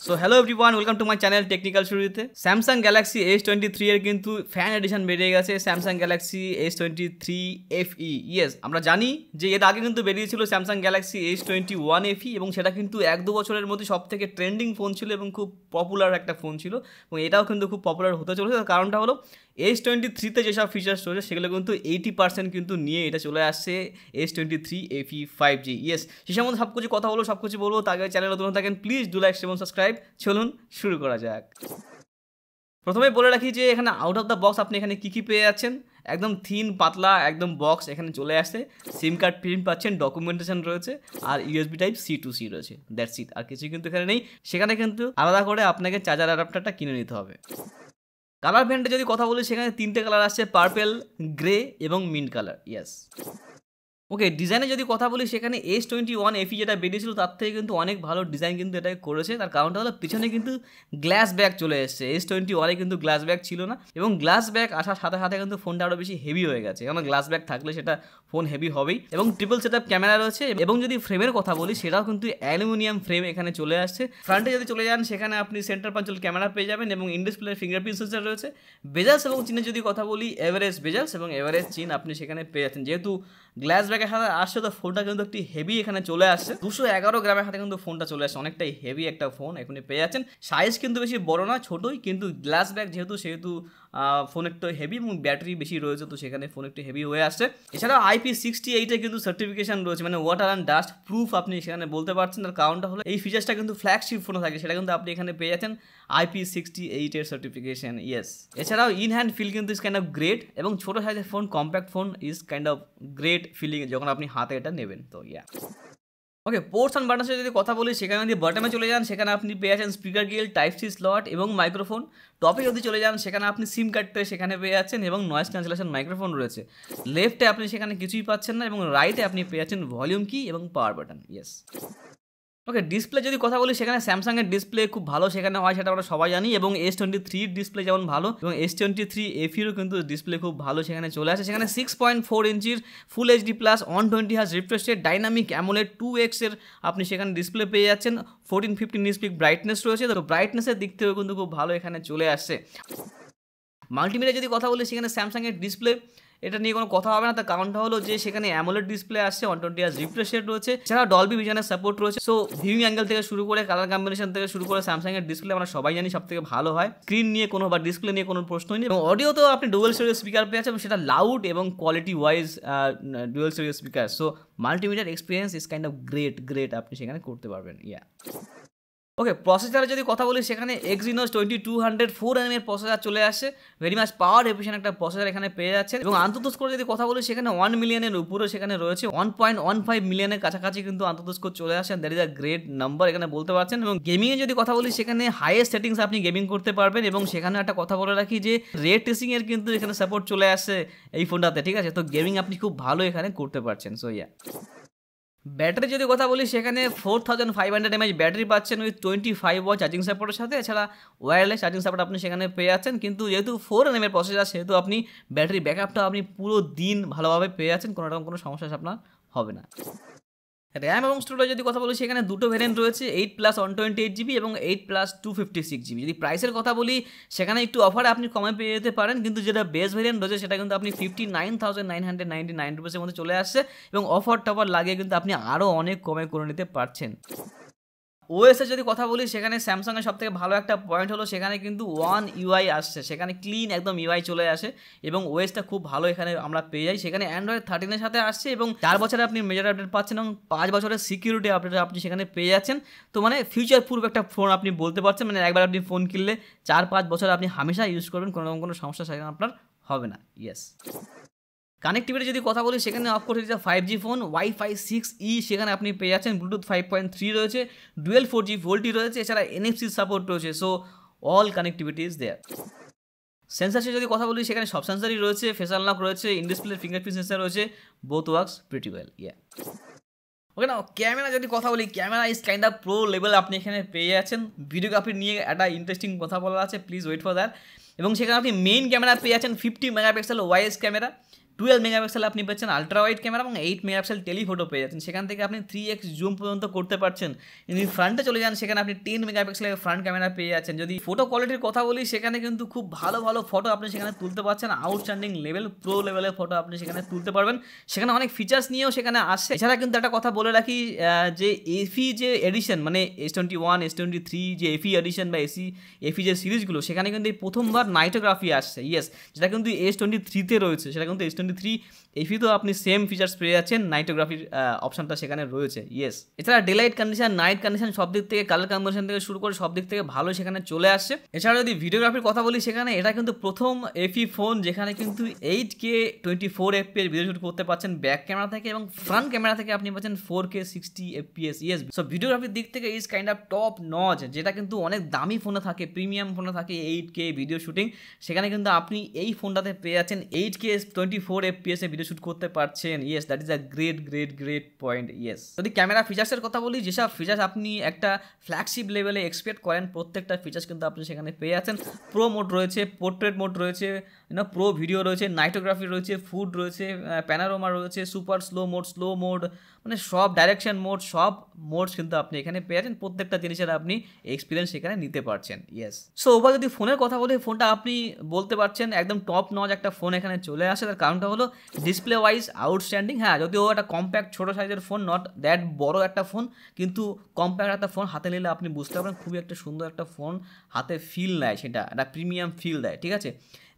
So hello everyone, welcome to my channel technical শুরুতে। Samsung Galaxy S23 এর কিন্তু fan addition বেরিয়ে গেছে, Samsung Galaxy S23 FE। Yes, আমরা জানি যে এর আগে কিন্তু বেরিয়েছিল স্যামসাং গ্যালাক্সি S21 FE এবং সেটা কিন্তু 1-2 বছরের মধ্যে সব থেকে ট্রেন্ডিং ফোন ছিল এবং খুব পপুলার একটা ফোন ছিল এবং এটাও কিন্তু খুব পপুলার হতে চলেছে। তার কারণটা হলো S23-তে যেসব ফিচার্স রয়েছে সেগুলো কিন্তু 80% কিন্তু নিয়ে এটা চলে আসছে S23 FE 5G। ইয়েস, সে সম্বন্ধে সব কিছু কথা বলবো, সব কিছু বলবো। তার আগে চ্যানেল নতুন থাকেন প্লিজ ডু লাইক এবং সাবস্ক্রাইব। চলুন শুরু করা যাক। প্রথমে বলে রাখি যে এখানে আউট অফ দ্য বক্স আপনি এখানে কী পেয়ে যাচ্ছেন। একদম থিন পাতলা একদম বক্স এখানে চলে আসছে। সিম কার্ড প্রিন্ট পাচ্ছেন, ডকুমেন্টেশন রয়েছে আর USB type C to C রয়েছে। দ্যাটস ইট, আর কিছু কিন্তু এখানে নেই। সেখানে কিন্তু আলাদা করে আপনাকে চার্জার অ্যাডাপ্টারটা কিনে নিতে হবে। কালার ভ্যারিয়েন্টে যদি কথা বলি সেখানে 3টে কালার আসছে, পার্পেল, গ্রে এবং মিন্ট কালার। ইয়েস, ওকে। ডিজাইনে যদি কথা বলি সেখানে S21 FE যেটা বেরিয়েছিল তার থেকে কিন্তু অনেক ভালো ডিজাইন কিন্তু এটাকে করেছে। তার কারণটা হলো পিছনে কিন্তু গ্লাস ব্যাগ চলে এসেছে। S21-এ কিন্তু গ্লাস ব্যাগ ছিল না এবং গ্লাস ব্যাগ আসার সাথে সাথে কিন্তু ফোনটা আরও বেশি হেভি হয়ে গেছে, কারণ গ্লাস ব্যাগ থাকলে সেটা ফোন হেভি হবেই। এবং ট্রিপল সেটআপ ক্যামেরা রয়েছে এবং যদি ফ্রেমের কথা বলি সেটাও কিন্তু অ্যালুমিনিয়াম ফ্রেম এখানে চলে আসছে। ফ্রন্টে যদি চলে যান সেখানে আপনি সেন্টার পাঞ্চল ক্যামেরা পেয়ে যাবেন এবং ইন ডিসপ্লে ফিঙ্গারপ্রিন্ট সেন্সর রয়েছে। বেজালস এবং চিনের যদি কথা বলি এভারেজ বেজালস এবং এভারেজ চিন আপনি সেখানে পেয়ে যাচ্ছেন। যেহেতু গ্লাস ব্যাগের সাথে আসছে তো ফোনটা কিন্তু একটি হেভি এখানে চলে আসছে। 211 গ্রামের হাতে কিন্তু ফোনটা চলে আসছে, অনেকটাই হেভি একটা ফোন এখানে পেয়ে যাচ্ছেন। সাইজ কিন্তু বেশি বড় না, ছোটোই, কিন্তু গ্লাস ব্যাগ সেহেতু ফোন একটু হেভি এবং ব্যাটারি বেশি রয়েছে, তো সেখানে ফোন একটু হেভি হয়ে আসছে। এছাড়াও IP68-এর কিন্তু সার্টিফিকেশন রয়েছে, মানে ওয়াটার অ্যান্ড ডাস্ট প্রুফ আপনি সেখানে বলতে পারছেন। তার কারণটা হলো এই ফিচার্সটা কিন্তু ফ্ল্যাগশিপ ফোনে থাকে, সেটা কিন্তু আপনি এখানে পেয়ে যাচ্ছেন IP68-এর সার্টিফিকেশন। ইয়েস, এছাড়াও ইন হ্যান্ড ফিল কিন্তু ইজ কাইন্ড অফ গ্রেট এবং ছোটো সাইজের ফোন, কম্প্যাক্ট ফোন is kind of great feeling যখন আপনি হাতে এটা নেবেন। তো ইয়া, ওকে। পোর্টস অ্যান্ড বাটনের যদি কথা বলি সেখানে যদি বটমে চলে যান সেখানে আপনি পেয়ে যাচ্ছেন speaker grill, type C slot এবং মাইক্রোফোন। টপে যদি চলে যান সেখানে আপনি সিম কার্ডটা সেখানে পেয়ে যাচ্ছেন এবং নয়েজ ক্যান্সেলেশন মাইক্রোফোন রয়েছে। লেফটে আপনি সেখানে কিছুই পাচ্ছেন না এবং রাইটে আপনি পেয়ে যাচ্ছেন ভলিউম কি এবং পাওয়ার বাটন। ইয়েস, ওকে। ডিসপ্লে যদি কথা বলি সেখানে স্যামসাংয়ের ডিসপ্লে খুব ভালো সেখানে হয়, সেটা আমরা সবাই জানি। এবং S23 ডিসপ্লে যেমন ভালো এবং S23 FE-রও কিন্তু ডিসপ্লে খুব ভালো সেখানে চলে আসে। সেখানে 6.4 ইঞ্চির ফুল HD plus 120 hertz refresh rate dynamic AMOLED 2x এর আপনি সেখানে ডিসপ্লে পেয়ে যাচ্ছেন। 1450 নিটস পিক ব্রাইটনেস রয়েছে, তো ব্রাইটনেসের দিক থেকেও কিন্তু খুব ভালো এখানে চলে আসছে। মাল্টিমিডিয়া যদি কথা বলি সেখানে স্যামসাংয়ের ডিসপ্লে এটা নিয়ে কোনো কথা হবে না। তার কারণটা হলো যে সেখানে অ্যামোলেড ডিসপ্লে আসছে, 120 হার্জ রিফ্রেশ রেট রয়েছে, এছাড়া ডলবি ভিশনের সাপোর্ট রয়েছে। সো ভিউইং অ্যাঙ্গেল থেকে শুরু করে কালার কম্বিনেশন থেকে শুরু করে স্যামসাংয়ের ডিসপ্লে আমরা সবাই জানি সব থেকে ভালো হয়। স্ক্রিন নিয়ে কোনো বা ডিসপ্লে নিয়ে কোনো প্রশ্নই নেই। এবং অডিওতেও আপনি ডুয়াল স্টোরেজ স্পিকার পেয়ে যাচ্ছেন, সেটা লাউড এবং quality wise dual storage speaker. So মাল্টিমিডিয়ার experience is kind of great আপনি সেখানে করতে পারবেন। ইয়া, ওকে। প্রসেসরে যদি কথা বলি সেখানে Exynos 2200 4nm এর প্রসেসর চলে আসছে, ভেরি মাচ পাওয়ার এফিশিয়েন্ট একটা প্রসেসর এখানে পেয়ে যাচ্ছে। এবং আন্তঃ স্কোর যদি কথা বলি সেখানে 1 মিলিয়নের উপরে সেখানে রয়েছে, 1.15 মিলিয়নের কাছাকাছি কিন্তু আন্তঃ স্কোর চলে আসে। That is a great number এখানে বলতে পারছেন। এবং গেমিংয়ে যদি কথা বলি সেখানে হাইয়েস্ট সেটিংস আপনি গেমিং করতে পারবেন এবং সেখানে একটা কথা বলে রাখি যে রে ট্রেসিংয়ের কিন্তু এখানে সাপোর্ট চলে আসছে এই ফোনটাতে, ঠিক আছে। তো গেমিং আপনি খুব ভালো এখানে করতে পারছেন। সো ইয়া, ব্যাটারি যদি কথা বলি সেখানে 4500 mAh ব্যাটারি পাচ্ছেন উইথ 25 ওয়াট চার্জিং সাপোর্টের সাথে। এছাড়া ওয়্যারলেস চার্জিং সাপোর্ট আপনি সেখানে পেয়ে যাচ্ছেন, কিন্তু যেহেতু 4nm এর প্রসেসর সেহেতু আপনি ব্যাটারি ব্যাকআপটা আপনি পুরো দিন ভালোভাবে পেয়ে যাচ্ছেন, কোনো রকম কোনো সমস্যা আপনার হবে না। র্যাম এবং স্টোরেজ যদি কথা বলি সেখানে দুটো ভ্যারিয়েন্ট রয়েছে, 8+ 128GB এবং 8+ 256GB। যদি প্রাইসের কথা বলি সেখানে একটু অফারে আপনি কমে পেয়ে যেতে পারেন, কিন্তু যেটা বেস ভ্যারিয়েন্ট রয়েছে সেটা কিন্তু আপনি 59,999 রুপিসের মধ্যে চলে আসছে এবং অফার টফার লাগিয়ে কিন্তু আপনি আরও অনেক কমে করে নিতে পারছেন। ওএসের যদি কথা বলি সেখানে স্যামসাংয়ের সব থেকে ভালো একটা পয়েন্ট হলো সেখানে কিন্তু ওয়ান ইউআই আসছে, সেখানে ক্লিন একদম ইউআই চলে আসে এবং ওএসটা খুব ভালো এখানে আমরা পেয়ে যাই। সেখানে অ্যান্ড্রয়েড 13-এর সাথে আসছে এবং 4 বছরে আপনি মেজর আপডেট পাচ্ছেন এবং 5 বছরের সিকিউরিটি আপডেট আপনি সেখানে পেয়ে যাচ্ছেন। তো মানে ফিউচার প্রুফ একটা ফোন আপনি বলতে পারছেন, মানে একবার আপনি ফোন কিনলে 4-5 বছর আপনি হামেশা ইউজ করবেন, কোনো রকম কোনো সমস্যা সেখানে আপনার হবে না। ইয়েস, কানেক্টিভিটি যদি কথা বলি সেখানে of course is 5G phone, Wi-Fi 6E সেখানে আপনি পেয়ে যাচ্ছেন, ব্লুটুথ 5.3 রয়েছে, ডুয়েল 4G ভোল্টি রয়েছে, এছাড়া NFC সাপোর্ট রয়েছে। So all connectivity is there. সেন্সারসে যদি কথা বলি সেখানে সব সেন্সারই রয়েছে, ফেসাল লক রয়েছে, ইন ডিসপ্লে ফিঙ্গারপ্রিন্ট সেন্সার রয়েছে, বোথ ওয়ার্কস প্রিটি ওয়েল। ইয়া, ওকে। না, ক্যামেরা যদি কথা বলি camera is kind of pro level আপনি এখানে পেয়ে যাচ্ছেন। ভিডিওগ্রাফি নিয়ে একটা ইন্টারেস্টিং কথা বলা আছে, প্লিজ ওয়েট ফর দ্যাট। এবং সেখানে আপনি মেইন ক্যামেরা পেয়ে যাচ্ছেন 50 মেগাপিক্সেল ওয়াইএস ক্যামেরা, 12 মেগাপিক্সেল আপনি পাচ্ছেন আলট্রা ওয়াইড ক্যামেরা এবং 8 মেগাপিক্সেল টেলিফোটো পেয়ে যাচ্ছেন। সেখান থেকে আপনি 3x জুম পর্যন্ত করতে পারছেন। যদি ফ্রন্টে চলে যান সেখানে আপনি 10 মেগাপিক্সেলের ফ্রন্ট ক্যামেরা পেয়ে যাচ্ছেন। যদি ফটো কোয়ালিটির কথা বলি সেখানে কিন্তু খুব ভালো ভালো ফটো আপনি সেখানে তুলতে পারছেন, আউটস্ট্যান্ডিং লেভেল প্রো লেভেলের ফটো আপনি সেখানে তুলতে পারবেন। সেখানে অনেক ফিচার্স নিয়েও সেখানে আসে। এছাড়া কিন্তু একটা কথা বলে রাখি, যে এফি যে এডিশন মানে S21 S23 যে এফি এডিশন বা এফি যে সিরিজগুলো সেখানে কিন্তু এই প্রথমবার নাইটোগ্রাফি আসছে। ইয়েস, যেটা কিন্তু S23-তে রয়েছে, সেটা কিন্তু S23 এফিতেও আপনি সেম ফিচার্স পেয়ে যাচ্ছেন, নাইটোগ্রাফির অপশনটা সেখানে রয়েছে। ইয়েস, এছাড়া day light condition, night condition সব দিক থেকে, কালার কম্বিনেশন থেকে শুরু করে সব দিক থেকে ভালো সেখানে চলে আসছে। এছাড়া যদি ভিডিওগ্রাফির কথা বলি সেখানে এটা কিন্তু প্রথম এফি ফোন যেখানে কিন্তু 8K 24 FPS ভিডিও শুট করতে পারছেন ব্যাক ক্যামেরা থেকে, এবং ফ্রন্ট ক্যামেরা থেকে আপনি পাচ্ছেন 4K 60 FPS। ইয়েস, সো ভিডিওগ্রাফির দিক থেকে is kind of top notch, যেটা কিন্তু অনেক দামি ফোনে থাকে, প্রিমিয়াম ফোনে থাকে 8K ভিডিও শুটিং, সেখানে কিন্তু আপনি এই ফোনটাতে পেয়ে যাচ্ছেন 8K 24 FPS এ ভিডিও শুট করতে পারছেন। Yes, that is a great point. Yes, যদি ক্যামেরা ফিচার্সের কথা বলি, যেসব ফিচার্স আপনি একটা ফ্ল্যাগশিপ লেভেলে এক্সপেক্ট করেন প্রত্যেকটা ফিচার্স কিন্তু আপনি সেখানে পেয়ে যাচ্ছেন। প্রো মোড রয়েছে, পোর্ট্রেট মোড রয়েছে, প্রো ভিডিও রয়েছে, নাইটোগ্রাফি রয়েছে, ফুড রয়েছে, প্যানারোমা রয়েছে, সুপার স্লো মোড, মানে সব ডাইরেকশন মোড, সব মোডস কিন্তু আপনি এখানে পেয়ে যাচ্ছেন। প্রত্যেকটা জিনিসের আপনি এক্সপিরিয়েন্স সেখানে নিতে পারছেন। ইয়েস, সো ওভার যদি ফোনের কথা বলি, ফোনটা আপনি বলতে পারছেন একদম টপ নচ একটা ফোন এখানে চলে আসে। তার কারণটা হলো ডিসপ্লে ওয়াইজ আউটস্ট্যান্ডিং। হ্যাঁ, যদিও একটা কম্প্যাক্ট ছোটো সাইজের ফোন, নট দ্যাট বড় একটা ফোন, কিন্তু কম্প্যাক্ট একটা ফোন হাতে নিলে আপনি বুঝতে পারবেন খুবই একটা সুন্দর একটা ফোন হাতে ফিল দেয়, সেটা একটা প্রিমিয়াম ফিল দেয়। ঠিক আছে,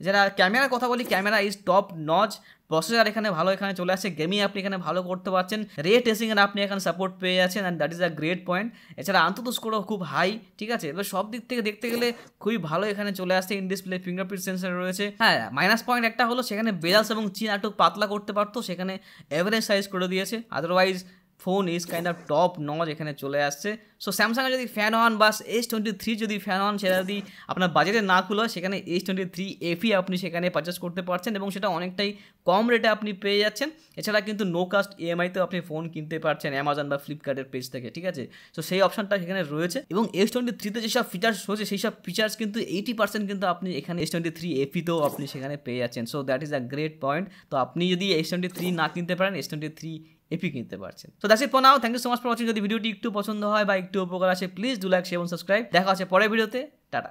যারা ক্যামেরার কথা বলি, camera is top notch, processor এখানে ভালো এখানে চলে আসছে, গেমিং আপনি এখানে ভালো করতে পারছেন, রে ট্রেসিংয়ের আপনি এখানে সাপোর্ট পেয়ে যাচ্ছেন, and that is a great point. এছাড়া আন্তত স্কোরও খুব হাই। ঠিক আছে, এবার সব দিক থেকে দেখতে গেলে খুবই ভালো এখানে চলে আসছে। ইন ডিসপ্লে ফিঙ্গারপ্রিন্ট সেন্সর রয়েছে। হ্যাঁ, মাইনাস পয়েন্ট একটা হলো সেখানে বেলাস এবং চিন একটু পাতলা করতে পারতো, সেখানে এভারেজ সাইজ করে দিয়েছে। Otherwise phone is kind of top notch এখানে চলে আসছে। সো স্যামসাংয়ের যদি ফ্যান হন বা S23 যদি ফ্যান হন, সেটা যদি আপনার বাজেটে না খুলো, সেখানে S23 FE আপনি সেখানে পারচেস করতে পারছেন এবং সেটা অনেকটাই কম রেটে আপনি পেয়ে যাচ্ছেন। এছাড়া কিন্তু নো কাস্ট EMI-তেও আপনি ফোন কিনতে পারছেন অ্যামাজন বা ফ্লিপকার্টের পেজ থেকে। ঠিক আছে, সো সেই অপশনটা সেখানে রয়েছে, এবং S23-তে যেসব ফিচার্স রয়েছে সেই সব ফিচার্স কিন্তু 80% কিন্তু আপনি এখানে S23 FE-তেও আপনি সেখানে পেয়ে যাচ্ছেন। So that is a great point. তো আপনি যদি S23 না কিনতে পারেন, S23 FE কিনতে পারছেন। তো that's it for now, thank you so much for watching. যদি ভিডিওটি একটু পছন্দ হয় বা একটু উপকার আসে, প্লিজ ডু লাইক, শেয়ার এবং সাবস্ক্রাইব। দেখা হচ্ছে পরের ভিডিওতে। টাটা।